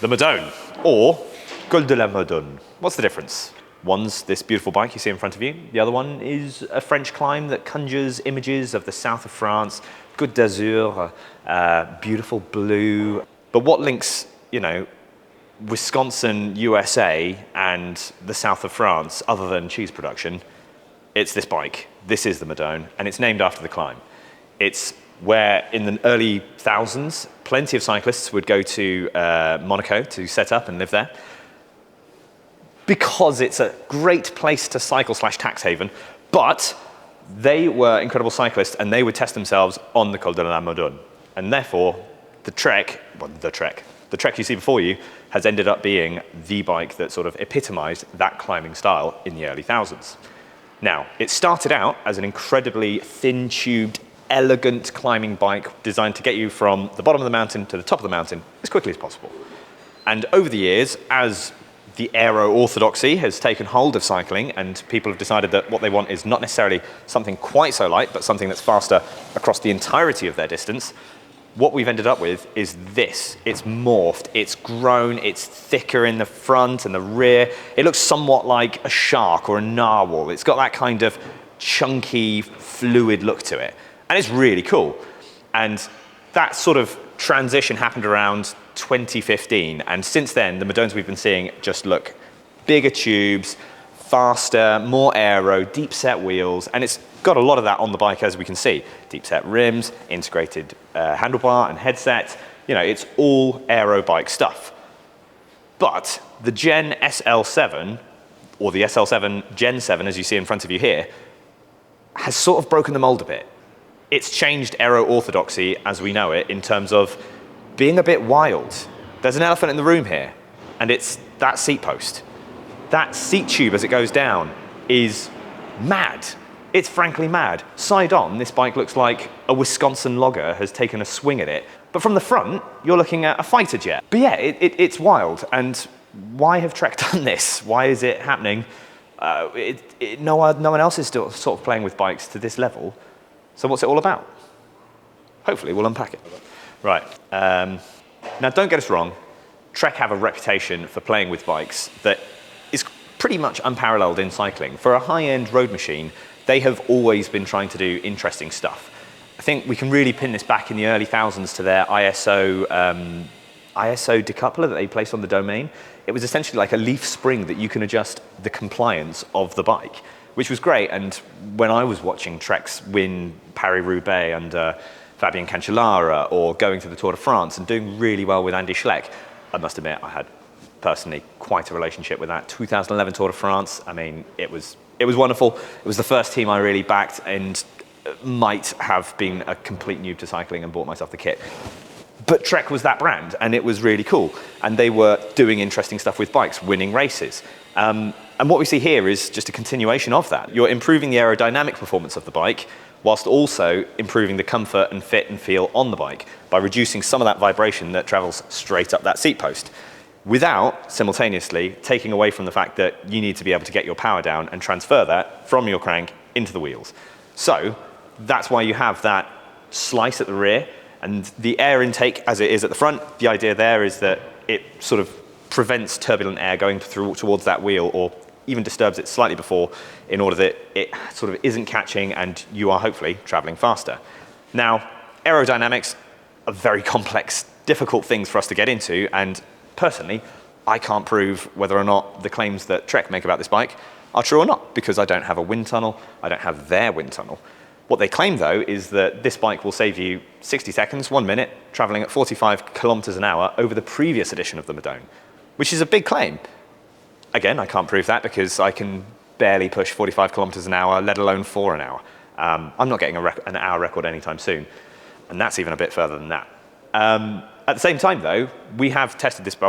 the Madone, or Col de la Madone. What's the difference? One's this beautiful bike you see in front of you. The other one is a French climb that conjures images of the south of France, Côte d'Azur, beautiful blue. But what links, you know, Wisconsin, USA, and the south of France, other than cheese production? It's this bike. This is the Madone, and it's named after the climb. It's where, in the early thousands, plenty of cyclists would go to Monaco to set up and live there, because it's a great place to cycle / tax haven. But they were incredible cyclists, and they would test themselves on the Col de la Madone, and therefore the Trek you see before you has ended up being the bike that sort of epitomized that climbing style in the early thousands. Now, it started out as an incredibly thin-tubed, elegant climbing bike designed to get you from the bottom of the mountain to the top of the mountain as quickly as possible. And over the years, as the aero orthodoxy has taken hold of cycling and people have decided that what they want is not necessarily something quite so light, but something that's faster across the entirety of their distance, what we've ended up with is this. It's morphed, it's grown, it's thicker in the front and the rear. It looks somewhat like a shark or a narwhal. It's got that kind of chunky, fluid look to it. And it's really cool. And that sort of transition happened around 2015. And since then, the Madones we've been seeing just look bigger tubes, faster, more aero, deep set wheels, and it's got a lot of that on the bike, as we can see. Deep set rims, integrated handlebar and headset. You know, it's all aero bike stuff. But the Gen SL7, or the SL7 Gen 7, as you see in front of you here, has sort of broken the mold a bit. It's changed aero orthodoxy as we know it in terms of being a bit wild. There's an elephant in the room here, and it's that seat post. That seat tube as it goes down is mad. It's frankly mad. Side on, this bike looks like a Wisconsin logger has taken a swing at it. But from the front, you're looking at a fighter jet. But yeah, it's wild. And why have Trek done this? Why is it happening? No one else is still sort of playing with bikes to this level. So what's it all about? Hopefully we'll unpack it. Right. Now don't get us wrong. Trek have a reputation for playing with bikes that is pretty much unparalleled in cycling. For a high-end road machine, they have always been trying to do interesting stuff. I think we can really pin this back in the early thousands to their ISO decoupler that they placed on the domain. It was essentially like a leaf spring that you can adjust the compliance of the bike, which was great. And when I was watching Treks win Paris-Roubaix under Fabien Cancellara, or going to the Tour de France and doing really well with Andy Schleck, I must admit I had personally quite a relationship with that 2011 Tour de France. I mean, it was wonderful. It was the first team I really backed, and might have been a complete noob to cycling and bought myself the kit. But Trek was that brand, and it was really cool. And they were doing interesting stuff with bikes, winning races. And what we see here is just a continuation of that. You're improving the aerodynamic performance of the bike, whilst also improving the comfort and fit and feel on the bike by reducing some of that vibration that travels straight up that seat post, without simultaneously taking away from the fact that you need to be able to get your power down and transfer that from your crank into the wheels. So that's why you have that slice at the rear, and the air intake as it is at the front. The idea there is that it sort of prevents turbulent air going through towards that wheel, or even disturbs it slightly before, in order that it sort of isn't catching and you are hopefully traveling faster. Now, aerodynamics are very complex, difficult things for us to get into, and personally, I can't prove whether or not the claims that Trek make about this bike are true or not, because I don't have a wind tunnel, I don't have their wind tunnel. What they claim, though, is that this bike will save you 60 seconds, 1 minute, traveling at 45 kilometers an hour over the previous edition of the Madone, which is a big claim. Again, I can't prove that because I can barely push 45 kilometers an hour, let alone 4 an hour. I'm not getting an hour record anytime soon, and that's even a bit further than that. At the same time, though, we have tested this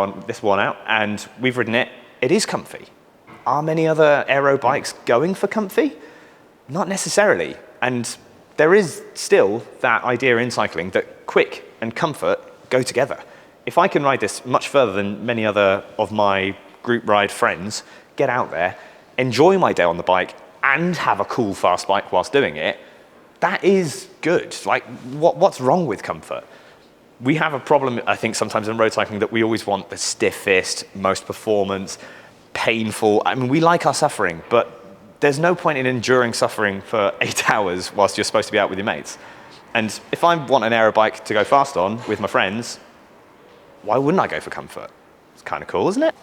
one out, and we've ridden it. It is comfy. Are many other aero bikes going for comfy? Not necessarily. And there is still that idea in cycling that quick and comfort go together. If I can ride this much further than many other of my group ride friends, get out there, enjoy my day on the bike, and have a cool, fast bike whilst doing it, that is good. Like, what's wrong with comfort? We have a problem, I think, sometimes in road cycling that we always want the stiffest, most performance, painful. I mean, we like our suffering, but there's no point in enduring suffering for 8 hours whilst you're supposed to be out with your mates. And if I want an aero bike to go fast on with my friends, why wouldn't I go for comfort? It's kind of cool, isn't it?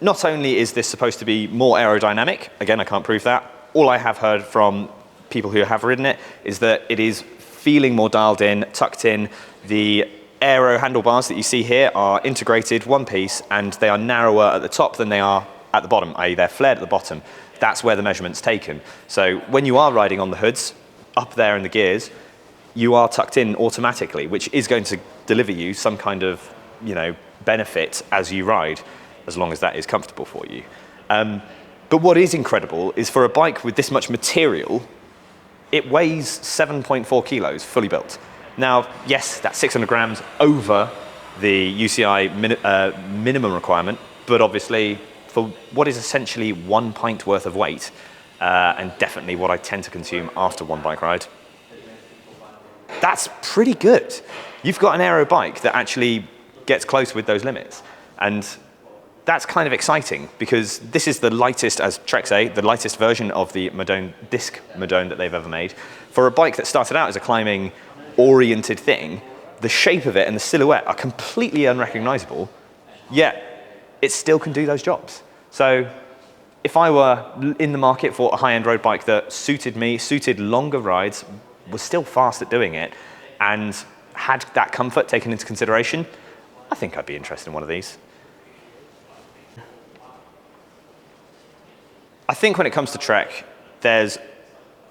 Not only is this supposed to be more aerodynamic, again, I can't prove that. All I have heard from people who have ridden it is that it is feeling more dialed in, tucked in. The aero handlebars that you see here are integrated, one piece, and they are narrower at the top than they are at the bottom, i.e. they're flared at the bottom. That's where the measurement's taken. So when you are riding on the hoods, up there in the gears, you are tucked in automatically, which is going to deliver you some kind of, benefit as you ride, as long as that is comfortable for you. But what is incredible is for a bike with this much material, it weighs 7.4 kilos, fully built. Now, yes, that's 600 grams over the UCI minimum requirement, but obviously for what is essentially 1 pint worth of weight, and definitely what I tend to consume after one bike ride, that's pretty good. You've got an aero bike that actually gets close with those limits. And that's kind of exciting because this is the lightest, as Trek say, the lightest version of the Madone, disc Madone that they've ever made. For a bike that started out as a climbing oriented thing, the shape of it and the silhouette are completely unrecognizable, yet it still can do those jobs. So if I were in the market for a high-end road bike that suited me, suited longer rides, was still fast at doing it, and had that comfort taken into consideration, I think I'd be interested in one of these. I think when it comes to Trek, there's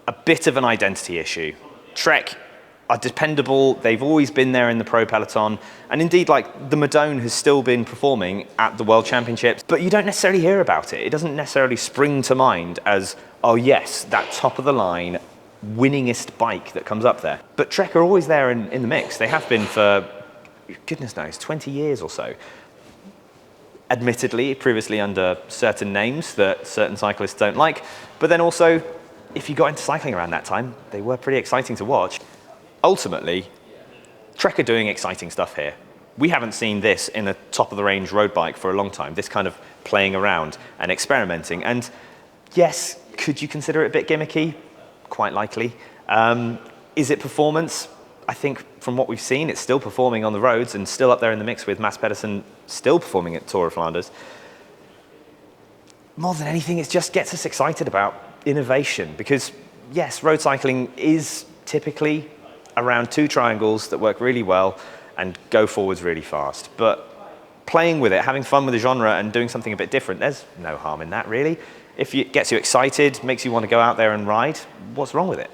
a bit of an identity issue. Trek are dependable, they've always been there in the pro peloton, and indeed, like, the Madone has still been performing at the World Championships, but you don't necessarily hear about it. It doesn't necessarily spring to mind as, oh yes, that top of the line, winningest bike that comes up there. But Trek are always there in the mix. They have been for, goodness knows, 20 years or so. Admittedly, previously under certain names that certain cyclists don't like, but then also, if you got into cycling around that time, they were pretty exciting to watch. Ultimately, Trek are doing exciting stuff here. We haven't seen this in a top-of-the-range road bike for a long time, this kind of playing around and experimenting. And yes, could you consider it a bit gimmicky? Quite likely. Is it performance? I think from what we've seen, it's still performing on the roads and still up there in the mix with Mads Pedersen still performing at Tour of Flanders. More than anything, it just gets us excited about innovation because, yes, road cycling is typically around two triangles that work really well and go forwards really fast. But playing with it, having fun with the genre and doing something a bit different, there's no harm in that, really. If it gets you excited, makes you want to go out there and ride, what's wrong with it?